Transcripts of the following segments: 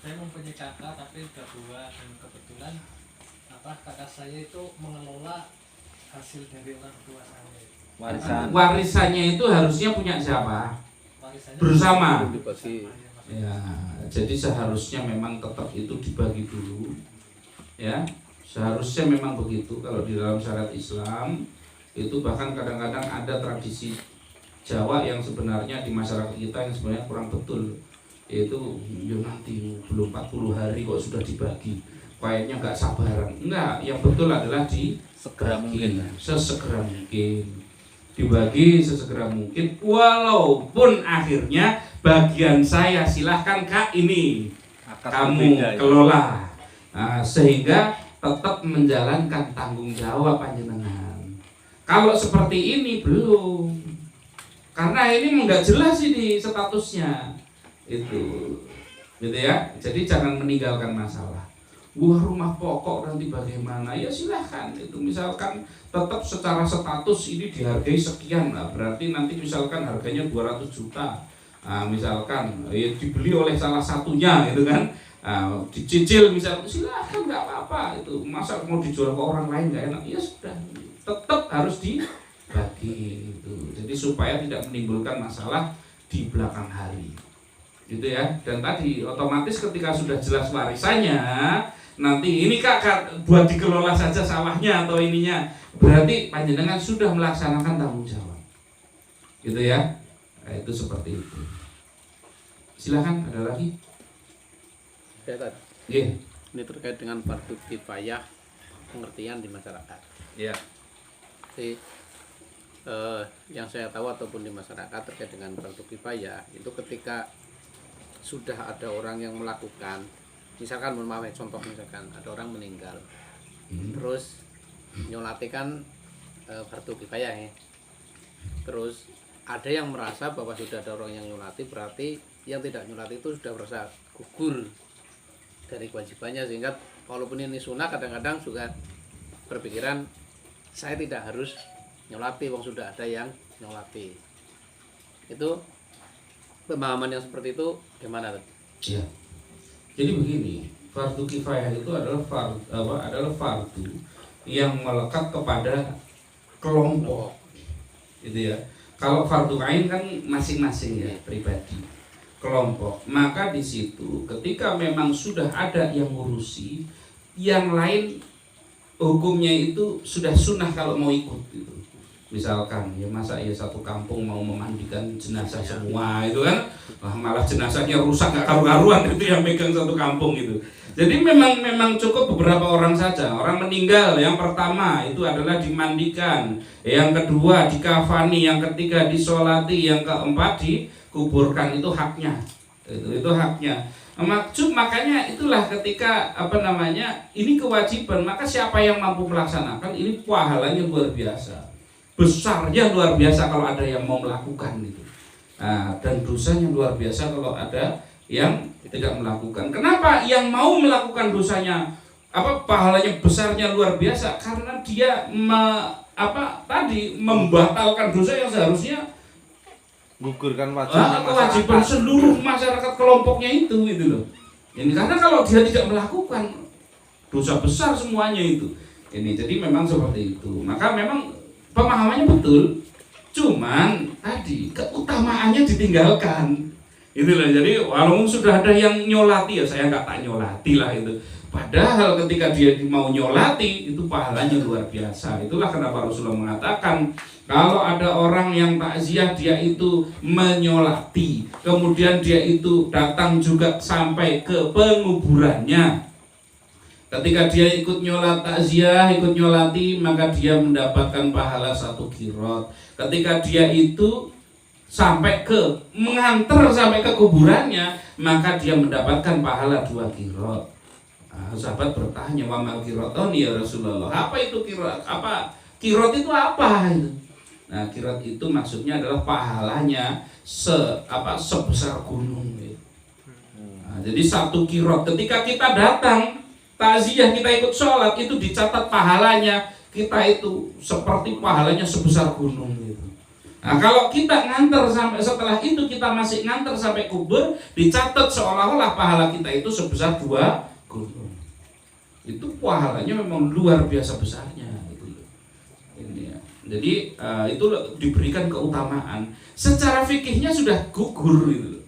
Saya mempunyai kakak tapi udah tua, dan kebetulan kakak saya itu mengelola hasil dari orang tua saya. Warisannya itu harusnya punya siapa? Warisannya Bersama. dibagi. Ya, jadi seharusnya memang tetap itu dibagi dulu. Ya, seharusnya memang begitu. Kalau di dalam syariat Islam itu bahkan kadang-kadang ada tradisi Jawa yang sebenarnya di masyarakat kita yang sebenarnya kurang betul, yaitu yo nanti belum 40 hari kok sudah dibagi, kayaknya nggak sabaran. Enggak, yang betul adalah segera mungkin, sesegera mungkin dibagi sesegera mungkin, walaupun akhirnya bagian saya silahkan Kak ini kamu kelola, sehingga tetap menjalankan tanggung jawab panjenengan. Kalau seperti ini belum, karena ini nggak jelas ini statusnya itu, gitu ya. Jadi jangan meninggalkan masalah. Wah, rumah pokok nanti bagaimana? Ya silahkan, itu misalkan tetap secara status ini dihargai sekian, nah, berarti nanti misalkan harganya 200 juta, misalkan ya dibeli oleh salah satunya gitu kan, dicicil misalkan, silahkan, nggak apa-apa itu. Masa mau dijual ke orang lain nggak enak? Ya sudah, tetap harus dibagi itu. Jadi supaya tidak menimbulkan masalah di belakang hari, gitu ya. Dan tadi otomatis ketika sudah jelas warisannya, nanti ini kak buat dikelola saja sawahnya atau ininya, berarti panjenengan sudah melaksanakan tanggung jawab, gitu ya. Nah, itu seperti itu. Silahkan, ada lagi? Yeah. Ini terkait dengan fardu kifayah, pengertian di masyarakat. Ya. Jadi yang saya tahu ataupun di masyarakat terkait dengan fardu kifayah itu ketika sudah ada orang yang melakukan, misalkan mohon maaf, contoh misalkan ada orang meninggal, terus nyolatikan fardu kifayah ya. Terus ada yang merasa bahwa sudah ada orang yang nyolati, berarti yang tidak nyolati itu sudah merasa gugur dari kewajibannya, sehingga walaupun ini sunnah kadang-kadang juga berpikiran saya tidak harus nyolati, wong sudah ada yang nyolati. Itu pemahaman yang seperti itu gimana? Ya. Jadi begini, fardu kifayah itu adalah fardu yang melekat kepada kelompok, gitu ya. Kalau fardu ain kan masing-masing ya, pribadi. Kelompok, maka di situ ketika memang sudah ada yang ngurusi, yang lain hukumnya itu sudah sunnah kalau mau ikut gitu. Misalkan ya masa ya satu kampung mau memandikan jenazah semua itu kan, malah jenazahnya rusak gak karu-karuan, itu yang megang satu kampung gitu. Jadi memang cukup beberapa orang saja. Orang meninggal, yang pertama itu adalah dimandikan, yang kedua dikafani, yang ketiga disolati, yang keempat dikuburkan. Itu haknya, itu haknya. Maksud makanya itulah ketika ini kewajiban, maka siapa yang mampu melaksanakan ini pahalanya luar biasa, besarnya luar biasa kalau ada yang mau melakukan itu. Dan dosanya luar biasa kalau ada yang tidak melakukan. Kenapa yang mau melakukan dosanya pahalanya besarnya luar biasa? Karena dia membatalkan dosa yang seharusnya gugurkan kewajiban seluruh masyarakat kelompoknya itu gitu loh. Ini karena kalau dia tidak melakukan, dosa besar semuanya itu. Ini jadi memang seperti itu. Maka memang pemahamannya betul, cuman tadi keutamaannya ditinggalkan. Itu loh. Jadi walaupun sudah ada yang nyolati, ya saya nggak tak nyolati lah itu. Padahal ketika dia mau nyolati itu pahalanya luar biasa. Itulah kenapa Rasulullah mengatakan kalau ada orang yang takziah dia itu menyolati, kemudian dia itu datang juga sampai ke penguburannya. Ketika dia ikut nyolat takziah, ikut nyolati, maka dia mendapatkan pahala 1 qirot. Ketika dia itu sampai ke mengantar sampai ke kuburannya, maka dia mendapatkan pahala 2 qirot. Sahabat bertanya, wa mal qiraton ya Rasulullah. Apa itu qirot? Qirot itu apa itu? Nah, qirot itu maksudnya adalah pahalanya sebesar gunung gitu. Jadi 1 qirot ketika kita datang takziah, kita ikut sholat, itu dicatat pahalanya kita itu seperti pahalanya sebesar gunung gitu. Nah, kalau kita nganter sampai setelah itu kita masih nganter sampai kubur, dicatat seolah-olah pahala kita itu sebesar 2 gunung. Itu pahalanya memang luar biasa besarnya gitu loh. Ini ya. Jadi itu diberikan keutamaan. Secara fikihnya sudah gugur gitu loh.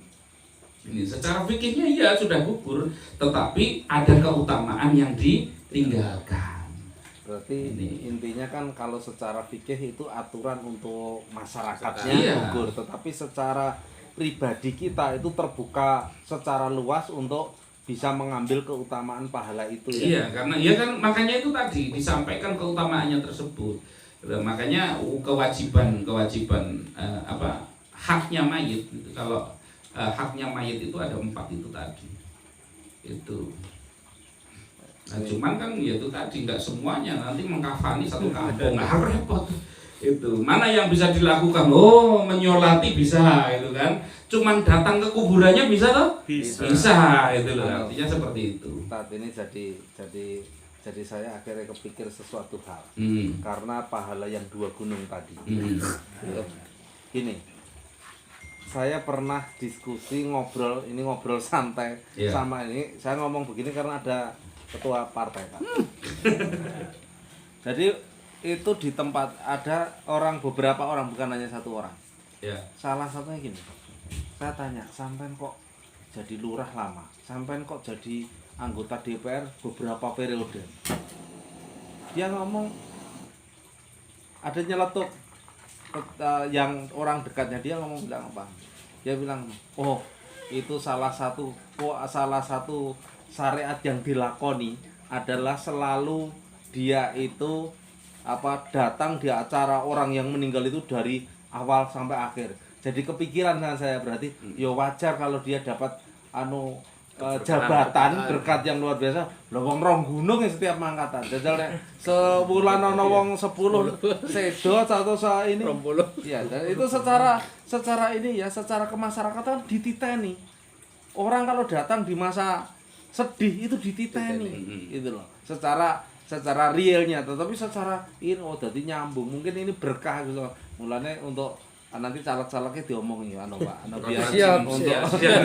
Ini secara fikihnya ya sudah gugur, tetapi ada keutamaan yang ditinggalkan. Berarti Ini. intinya kan kalau secara fikih itu aturan untuk masyarakatnya Iya. gugur, tetapi secara pribadi kita itu terbuka secara luas untuk bisa mengambil keutamaan pahala itu ya. Iya, karena ya kan makanya itu tadi disampaikan keutamaannya tersebut. Makanya kewajiban haknya mayit gitu. Kalau haknya mayit itu ada 4 itu tadi. Itu. Nah, cuman kan ya itu tadi nggak semuanya nanti mengkafani satu kampung nggak repot. Itu mana yang bisa dilakukan? Oh, menyolati bisa itu kan. Cuman datang ke kuburannya bisa toh? Bisa itu loh. Artinya seperti itu. Saat ini jadi saya akhirnya kepikir sesuatu hal. Karena pahala yang 2 gunung tadi. Gini. Saya pernah diskusi ngobrol santai sama ini. Saya ngomong begini karena ada ketua partai, Pak. Jadi itu di tempat ada beberapa orang, bukan hanya 1 orang. Ya. Salah satunya gini. Saya tanya, sampean kok jadi lurah lama? Sampean kok jadi anggota DPR beberapa periode? Dia ngomong ada nyeletuk yang orang dekatnya, dia bilang apa? Dia bilang, "Oh, itu salah satu syariat yang dilakoni adalah selalu dia itu datang di acara orang yang meninggal itu dari awal sampai akhir." Jadi kepikiran dengan saya, berarti ya wajar kalau dia dapat jabatan berkat yang luar biasa. Lho wong 2 gunung ya setiap mangkatan. Jajal nek sebulan ana wong 10 sedo atau ini. Ya, dan itu secara ini ya, secara kemasyarakatan dititeni. Orang kalau datang di masa sedih itu dititeni gitu loh. Secara realnya, tetapi secara ini dadi nyambung. Mungkin ini berkah gitu loh. Mulane untuk nanti caleg-calegnya diomongin Pak. Biar untuk iya,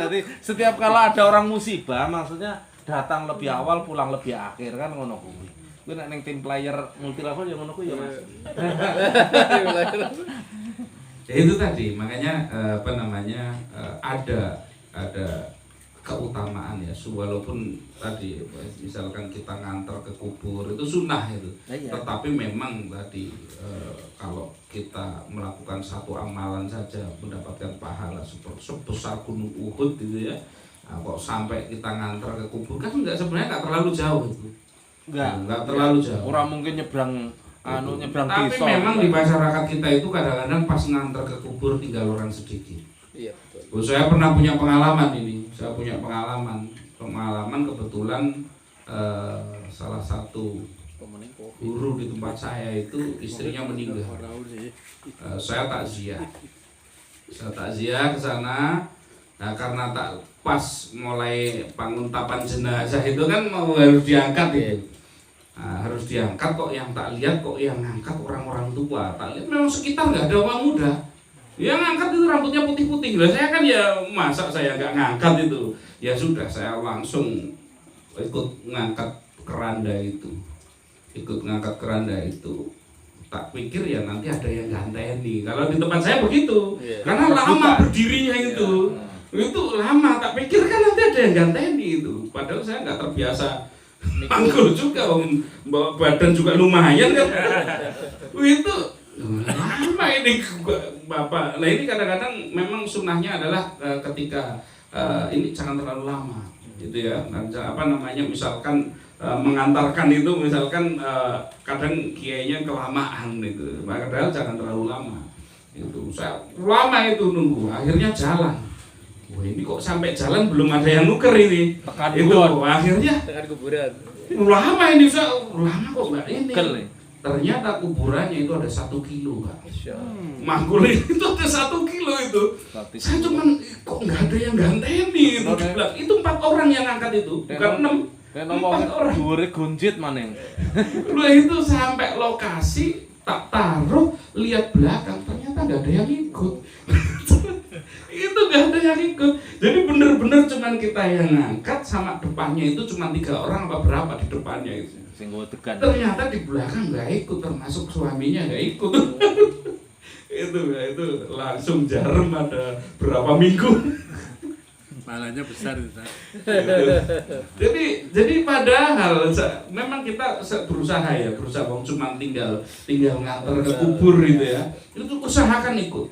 nanti setiap kali ada orang musibah maksudnya datang lebih awal pulang lebih akhir kan ngono kuwi. Kuwi nek ning tim player multi level ya ngono kuwi ya Mas. Ya itu tadi makanya ada keutamaan ya, walaupun tadi misalkan kita ngantar ke kubur itu sunnah itu, tetapi memang tadi kalau kita melakukan satu amalan saja mendapatkan pahala sebesar gunung Uhud gitu ya. Nah, kok sampai kita ngantar ke kubur kan sebenarnya nggak terlalu jauh itu, nggak terlalu jauh. Orang mungkin nyebrang nyebrang tapi desa. memang di masyarakat kita itu kadang-kadang pas ngantar ke kubur tinggal orang sedikit. Iya, betul. Saya pernah punya pengalaman ini. Saya punya pengalaman kebetulan salah satu guru di tempat saya itu istrinya meninggal. Saya takziah ke sana. Nah, karena pas mulai pengungkapan jenazah itu kan harus diangkat ya. Nah, harus diangkat, kok yang tak lihat kok yang ngangkat orang-orang tua. Tak lihat memang sekitar nggak ada orang muda. Yang ngangkat itu rambutnya putih-putih. Lah saya kan ya masa saya nggak ngangkat itu. Ya sudah, saya langsung ikut ngangkat keranda itu. Tak pikir ya nanti ada yang ganteni. Kalau di tempat saya begitu. Karena lama berdirinya itu. Itu lama, tak pikir kan nanti ada yang ganteni itu. Padahal saya nggak terbiasa panggul juga, bawa badan juga lumayan kan. Itu lama ini Bapak. Nah ini kadang-kadang memang sunnahnya adalah ketika ini jangan terlalu lama gitu ya. Misalkan mengantarkan itu misalkan kadang kiainya kelamaan itu. Padahal jangan terlalu lama. Itu saya lama itu nunggu, akhirnya jalan. Wah ini kok sampai jalan belum ada yang nuker ini. Itu akhirnya Tekan kuburan. lama ini lama kok nggak ini. Ternyata kuburannya itu ada 1 kilo Pak. Manggul itu ada 1 kilo itu. Saya cuman kok nggak ada yang ganteni itu. Itu 4 orang yang angkat itu, bukan 6. 4 orang. Dhuwure gonjit maning. Lu itu sampai lokasi tak taruh, lihat belakang ternyata nggak ada yang ikut. Itu nggak ada yang ikut. Jadi bener-bener cuman kita yang ngangkat, sama depannya itu cuma 3 orang apa berapa di depannya itu. Ternyata di belakang nggak ikut, termasuk suaminya nggak ikut. itu langsung jarum ada berapa minggu. Malahnya besar itu. Jadi padahal memang kita berusaha cuma tinggal ngantar ke kubur gitu ya. Itu usahakan ikut.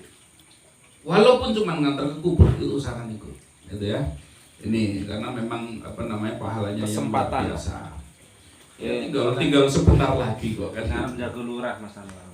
Walaupun cuma ngantar ke kubur itu usahakan ikut. Gitu ya. Ini karena memang pahalanya Kesempatan. yang luar biasa. Ya, tinggal sebentar lagi kok kan. Jago lurah Mas Anwar.